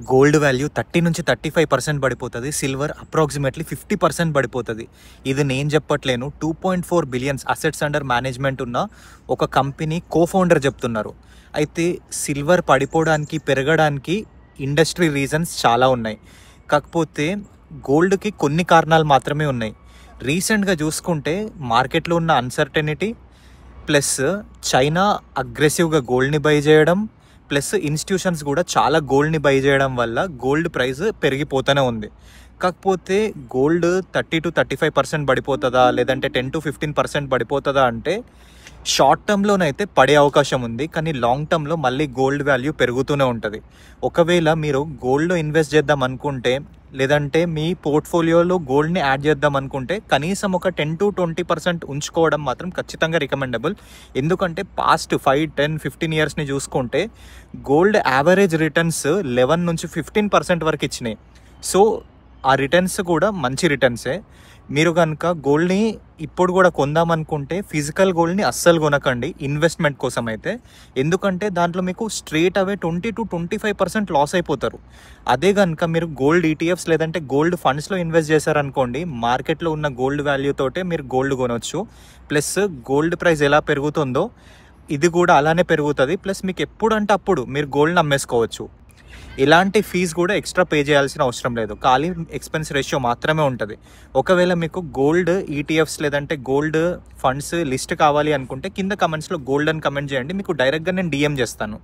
Gold value 30-35% పడిపోతుంది. Silver approximately 50% పడిపోతుంది. ఇది నేను చెప్పట్లేను, 2.4 బిలియన్స్ అసెట్స్ అండర్ మేనేజ్మెంట్ ఉన్న ఒక కంపెనీ కో-ఫౌండర్ చెప్తున్నారు. అయితే సిల్వర్ పడిపోవడానికి పెరగడానికి ఇండస్ట్రీ రీజన్స్ చాలా ఉన్నాయి. కాకపోతే గోల్డ్కి కొన్ని కారణాలు మాత్రమే ఉన్నాయి. రీసెంట్గా చూసుకుంటే మార్కెట్లో ఉన్న అన్సర్టెనిటీ ప్లస్ చైనా అగ్రెసివ్గా గోల్డ్ని బై చేయడం ప్లస్ ఇన్స్టిట్యూషన్స్ కూడా చాలా గోల్డ్ని బై చేయడం వల్ల గోల్డ్ ప్రైస్ పెరిగిపోతూనే ఉంది. కాకపోతే గోల్డ్ 30-35% పడిపోతుందా లేదంటే 10-15% పడిపోతుందా అంటే షార్ట్ టర్మ్లోనైతే పడే అవకాశం ఉంది, కానీ లాంగ్ టర్మ్లో మళ్ళీ గోల్డ్ వాల్యూ పెరుగుతూనే ఉంటుంది. ఒకవేళ మీరు గోల్డ్లో ఇన్వెస్ట్ చేద్దాం అనుకుంటే లేదంటే మీ పోర్ట్ఫోలియోలో గోల్డ్ని యాడ్ చేద్దాం అనుకుంటే కనీసం ఒక 10-20% ఉంచుకోవడం మాత్రం ఖచ్చితంగా రికమెండబుల్. ఎందుకంటే పాస్ట్ 5-10-15 ఇయర్స్ని చూసుకుంటే గోల్డ్ యావరేజ్ రిటర్న్స్ 11-15% వరకు ఇచ్చినాయి. సో ఆ రిటర్న్స్ కూడా మంచి రిటర్న్సే. మీరు కనుక గోల్డ్ని ఇప్పుడు కూడా కొందామనుకుంటే ఫిజికల్ గోల్డ్ని అస్సలు కొనకండి ఇన్వెస్ట్మెంట్ కోసం అయితే, ఎందుకంటే దాంట్లో మీకు స్ట్రేట్ అవే 20-25% లాస్ అయిపోతారు. అదే కనుక మీరు గోల్డ్ ఈటీఎఫ్స్ లేదంటే గోల్డ్ ఫండ్స్లో ఇన్వెస్ట్ చేశారనుకోండి, మార్కెట్లో ఉన్న గోల్డ్ వాల్యూ తోటే మీరు గోల్డ్ కొనవచ్చు. ప్లస్ గోల్డ్ ప్రైస్ ఎలా పెరుగుతుందో ఇది కూడా అలానే పెరుగుతుంది. ప్లస్ మీకు ఎప్పుడంటే అప్పుడు మీరు గోల్డ్ని అమ్మేసుకోవచ్చు. ఇలాంటి ఫీజు కూడా ఎక్స్ట్రా పే చేయాల్సిన అవసరం లేదు, ఖాళీ ఎక్స్పెన్స్ రేషియో మాత్రమే ఉంటుంది. ఒకవేళ మీకు గోల్డ్ ఈటీఎఫ్స్ లేదంటే గోల్డ్ ఫండ్స్ లిస్ట్ కావాలి అనుకుంటే కింద కమెంట్స్లో గోల్డ్ అని కమెంట్ చేయండి, మీకు డైరెక్ట్గా నేను డిఎం చేస్తాను.